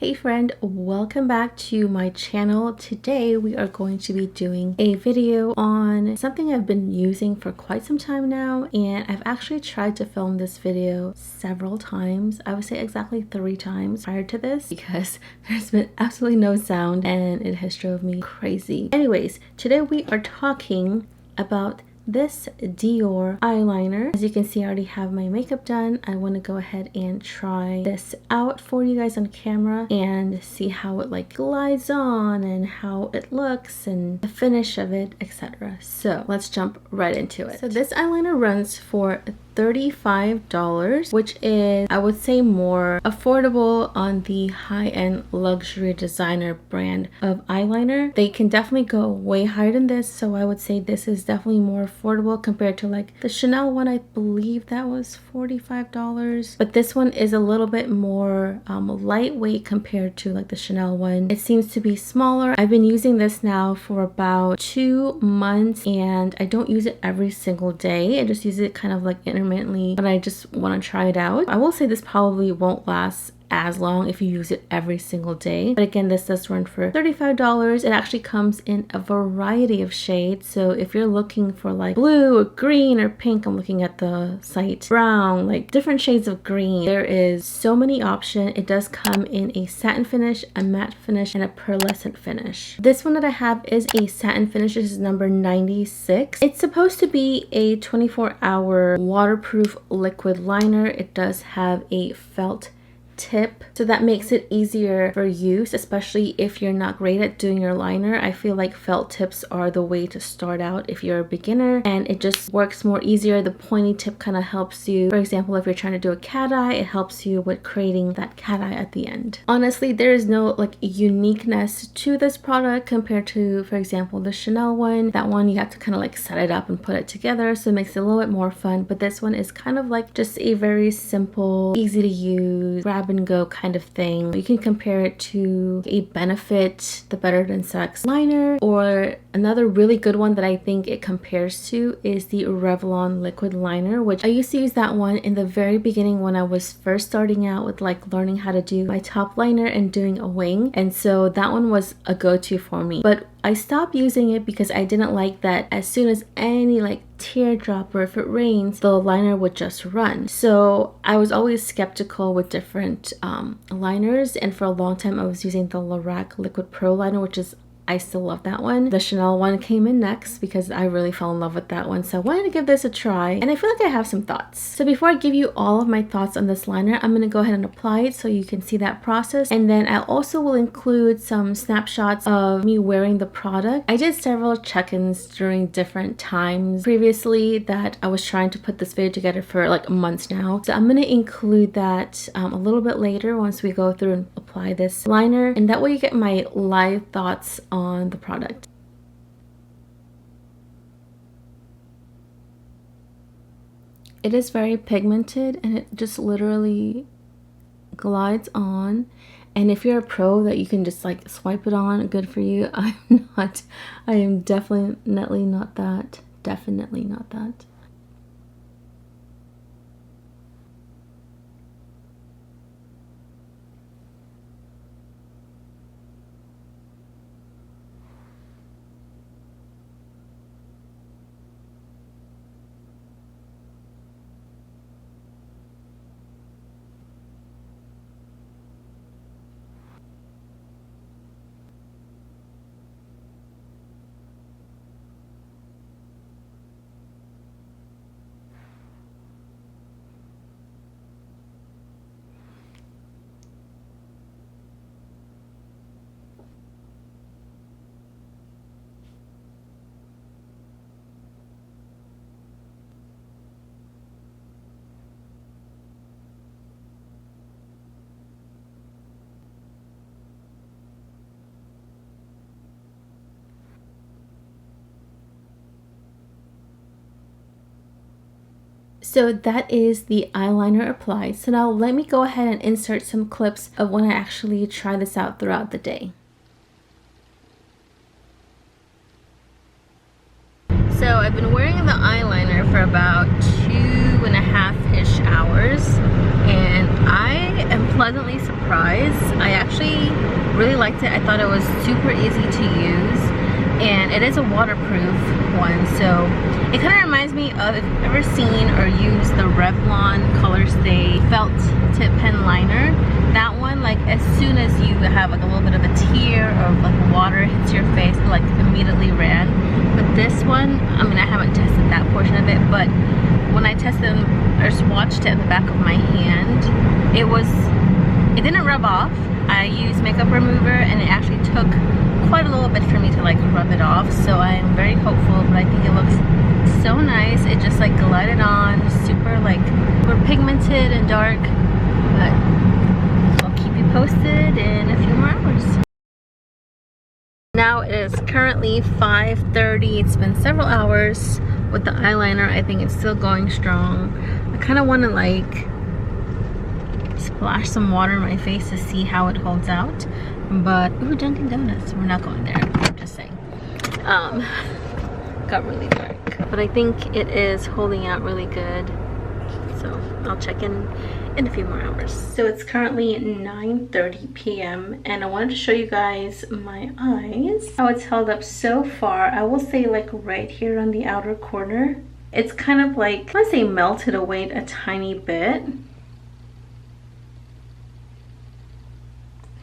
Hey friend, welcome back to my channel. Today we are going to be doing a video on something I've been using for quite some time now, and I've actually tried to film this video several times. I would say exactly 3 times prior to this because there's been absolutely no sound and it has drove me crazy. Anyways, today we are talking about this Dior eyeliner. As you can see, I already have my makeup done. I want to go ahead and try this out for you guys on camera and see how it like glides on and how it looks and the finish of it, etc. So let's jump right into it. So this eyeliner runs for $35, which is, I would say, more affordable on the high-end luxury designer brand of eyeliner. They can definitely go way higher than this, so I would say this is definitely more affordable compared to like the Chanel one. I believe that was $45, but this one is a little bit more lightweight compared to like the Chanel one. It seems to be smaller. I've been using this now for about 2 months and I don't use it every single day. I just use it kind of like intermittently when I just want to try it out. I will say this probably won't last as long if you use it every single day, but again, this does run for $35. It actually comes in a variety of shades, so if you're looking for like blue or green or pink, I'm looking at the site, brown, like different shades of green, there is so many options. It does come in a satin finish, a matte finish, and a pearlescent finish. This one that I have is a satin finish. This is number 96. It's supposed to be a 24-hour waterproof liquid liner. It does have a felt tip, so that makes it easier for use, especially if you're not great at doing your liner. I feel like felt tips are the way to start out if you're a beginner, and it just works more easier. The pointy tip kind of helps you. For example, if you're trying to do a cat eye, it helps you with creating that cat eye at the end. Honestly, there is no like uniqueness to this product compared to, for example, the Chanel one. That one you have to kind of like set it up and put it together, so it makes it a little bit more fun, but this one is kind of like just a very simple, easy to use, grab and go kind of thing. You can compare it to a Benefit, the Better Than Sex liner, or another really good one that I think it compares to is the Revlon liquid liner, which I used to use that one in the very beginning when I was first starting out with like learning how to do my top liner and doing a wing, and so that one was a go-to for me. But I stopped using it because I didn't like that as soon as any like teardrop or if it rains, the liner would just run. So I was always skeptical with different liners, and for a long time I was using the Lorac Liquid Pro liner, which is, I still love that one. The Chanel one came in next because I really fell in love with that one, so I wanted to give this a try, and I feel like I have some thoughts. So before I give you all of my thoughts on this liner, I'm going to go ahead and apply it so you can see that process, and then I also will include some snapshots of me wearing the product. I did several check-ins during different times previously that I was trying to put this video together for like months now, so I'm going to include that a little bit later once we go through and apply this liner, and that way you get my live thoughts on the product. It is very pigmented and it just literally glides on, and if you're a pro that you can just like swipe it on, good for you. I'm not. I am definitely not that. Definitely not that. So that is the eyeliner applied. So now let me go ahead and insert some clips of when I actually try this out throughout the day. So I've been wearing the eyeliner for about 2.5-ish hours, and I am pleasantly surprised. I actually really liked it. I thought it was super easy to use, and it is a waterproof one, so it kind of reminds me of, if you've ever seen or used the Revlon Colorstay felt tip pen liner. That one, like as soon as you have like a little bit of a tear or like water hits your face, it like immediately ran. But this one, I mean, I haven't tested that portion of it, but when I tested or swatched it in the back of my hand, it didn't rub off. I used makeup remover and it actually took quite a little bit for me to like rub it off, so I am very hopeful. But I think it looks so nice. It just like glided on, super like, we're pigmented and dark, but I'll keep you posted in a few more hours. Now it is currently 5:30. It's been several hours with the eyeliner. I think it's still going strong. I kind of want to like splash some water in my face to see how it holds out, but ooh, Dunkin' Donuts, we're not going there, I'm just saying. Got really dark, but I think it is holding out really good, so I'll check in a few more hours. So it's currently 9:30 p.m. and I wanted to show you guys my eyes, how it's held up so far. I will say like right here on the outer corner, it's kind of like, I want to say melted away a tiny bit.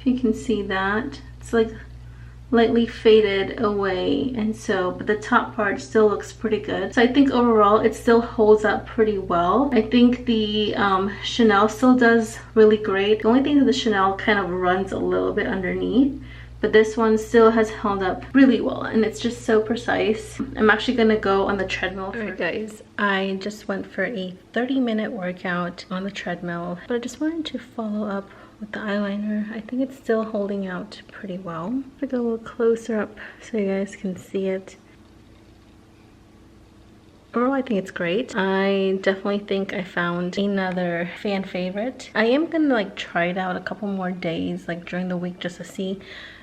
You can see that it's like lightly faded away, and so but the top part still looks pretty good. So I think overall it still holds up pretty well. I think the Chanel still does really great. The only thing is the Chanel kind of runs a little bit underneath, but this one still has held up really well, and it's just so precise. I'm actually gonna go on the treadmill. Alright guys, I just went for a 30-minute workout on the treadmill, but I just wanted to follow up with the eyeliner. I think it's still holding out pretty well. I'll go a little closer up so you guys can see it. Overall, I think it's great. I definitely think I found another fan favorite. I am gonna like try it out a couple more days, like during the week, just to see.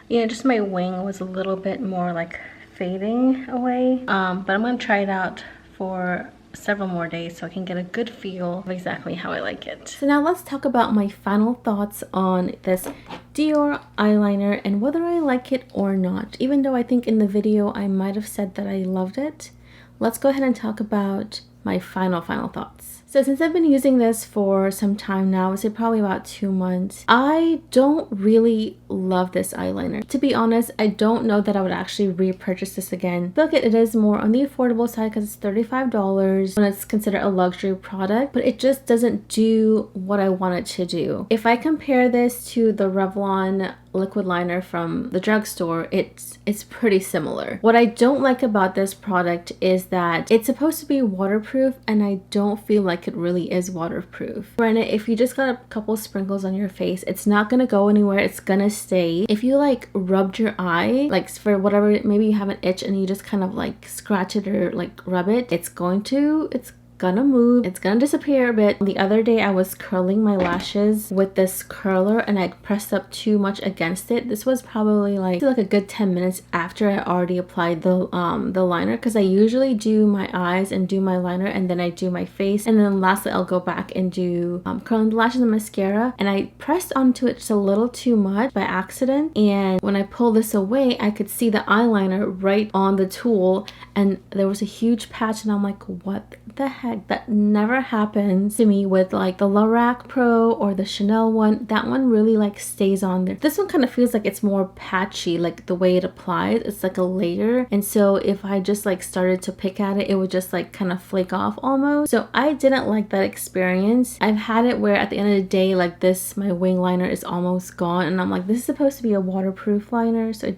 You know, just my wing was a little bit more like fading away. But I'm gonna try it out for several more days so I can get a good feel of exactly how I like it. So now let's talk about my final thoughts on this Dior eyeliner and whether I like it or not. Even though I think in the video I might have said that I loved it, let's go ahead and talk about my final thoughts. So since I've been using this for some time now, I would say probably about 2 months, I don't really love this eyeliner. To be honest, I don't know that I would actually repurchase this again. I feel like it is more on the affordable side because it's $35 when it's considered a luxury product, but it just doesn't do what I want it to do. If I compare this to the Revlon liquid liner from the drugstore, it's pretty similar. What I don't like about this product is that it's supposed to be waterproof, and I don't feel like it really is waterproof. Granted, if you just got a couple sprinkles on your face, it's not gonna go anywhere, it's gonna stay. If you like rubbed your eye, like for whatever, maybe you have an itch and you just kind of like scratch it or like rub it, it's gonna move, it's gonna disappear a bit. The other day I was curling my lashes with this curler and I pressed up too much against it. This was probably like a good 10 minutes after I already applied the liner, because I usually do my eyes and do my liner and then I do my face, and then lastly I'll go back and do curling the lashes and mascara, and I pressed onto it just a little too much by accident, and when I pulled this away I could see the eyeliner right on the tool and there was a huge patch, and I'm like, what the heck? That never happens to me with like the Lorac Pro or the Chanel one. That one really like stays on there. This one kind of feels like it's more patchy, like the way it applies. It's like a layer, and so if I just like started to pick at it, it would just like kind of flake off almost. So I didn't like that experience. I've had it where at the end of the day, like this, my wing liner is almost gone, and I'm like, this is supposed to be a waterproof liner, so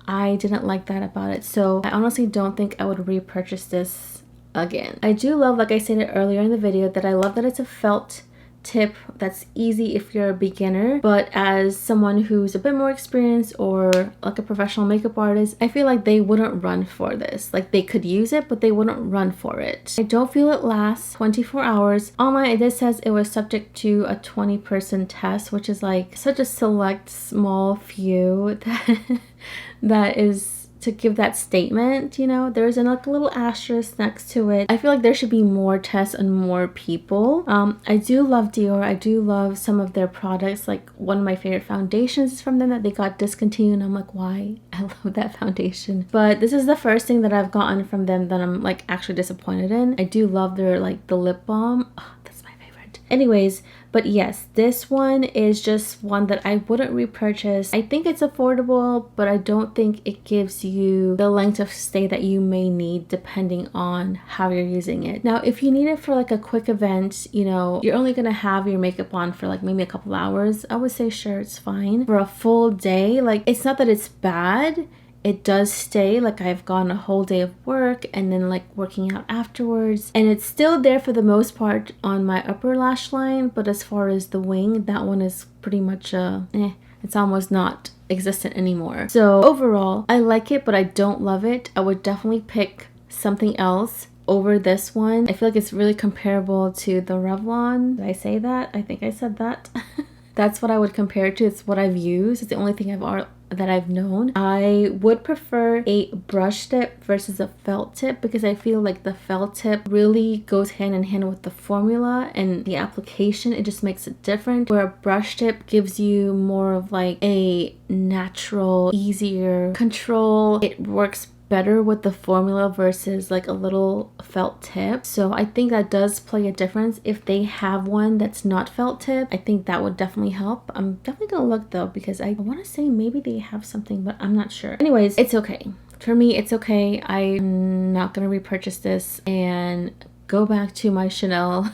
I didn't like that about it. So I honestly don't think I would repurchase this again. I do love, like I stated earlier in the video, that I love that it's a felt tip that's easy if you're a beginner, but as someone who's a bit more experienced or like a professional makeup artist, I feel like they wouldn't run for this. Like they could use it, but they wouldn't run for it. I don't feel it lasts 24 hours. Online it says it was subject to a 20-person test, which is like such a select small few that is, to give that statement, you know. There's like a little asterisk next to it. I feel like there should be more tests on more people. I do love Dior. I do love some of their products. Like one of my favorite foundations is from them that they got discontinued, and I'm like, why? I love that foundation. But this is the first thing that I've gotten from them that I'm like actually disappointed in. I do love their like the lip balm. Oh, that's my favorite. Anyways, but yes, this one is just one that I wouldn't repurchase. I think it's affordable, but I don't think it gives you the length of stay that you may need depending on how you're using it. Now, if you need it for like a quick event, you know, you're only gonna have your makeup on for like maybe a couple hours, I would say sure, it's fine. For a full day, like it's not that it's bad. It does stay. Like I've gone a whole day of work and then like working out afterwards, and it's still there for the most part on my upper lash line, but as far as the wing, that one is pretty much it's almost not existent anymore. So overall, I like it, but I don't love it. I would definitely pick something else over this one. I feel like it's really comparable to the Revlon. Did I say that? I think I said that. That's what I would compare it to. It's what I've used. It's the only thing that I've known. I would prefer a brush tip versus a felt tip because I feel like the felt tip really goes hand in hand with the formula and the application. It just makes it different, where a brush tip gives you more of like a natural, easier control. It works better with the formula versus like a little felt tip. So I think that does play a difference. If they have one that's not felt tip, I think that would definitely help. I'm definitely gonna look though, because I want to say maybe they have something, but I'm not sure. Anyways, it's okay. For me, it's okay. I'm not gonna repurchase this and go back to my Chanel.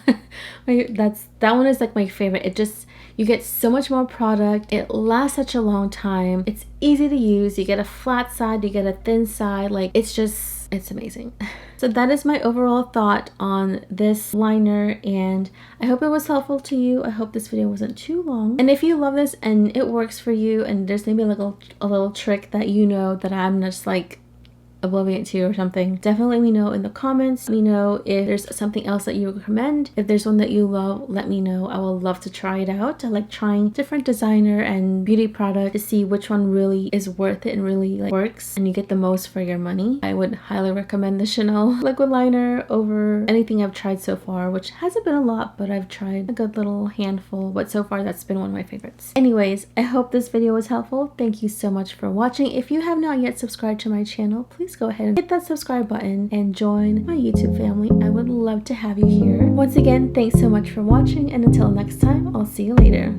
That one is like my favorite. It just, you get so much more product. It lasts such a long time. It's easy to use. You get a flat side, you get a thin side. Like it's amazing. So that is my overall thought on this liner, and I hope it was helpful to you. I hope this video wasn't too long. And if you love this and it works for you, and there's maybe like a little trick that you know that I'm just like oblivious to or something, definitely let me know in the comments. Let me know if there's something else that you recommend. If there's one that you love, let me know. I will love to try it out. I like trying different designer and beauty products to see which one really is worth it and really like works and you get the most for your money. I would highly recommend the Chanel liquid liner over anything I've tried so far, which hasn't been a lot, but I've tried a good little handful, but so far that's been one of my favorites. Anyways, I hope this video was helpful. Thank you so much for watching. If you have not yet subscribed to my channel, please go ahead and hit that subscribe button and join my YouTube family. I would love to have you here. Once again, thanks so much for watching, and until next time, I'll see you later.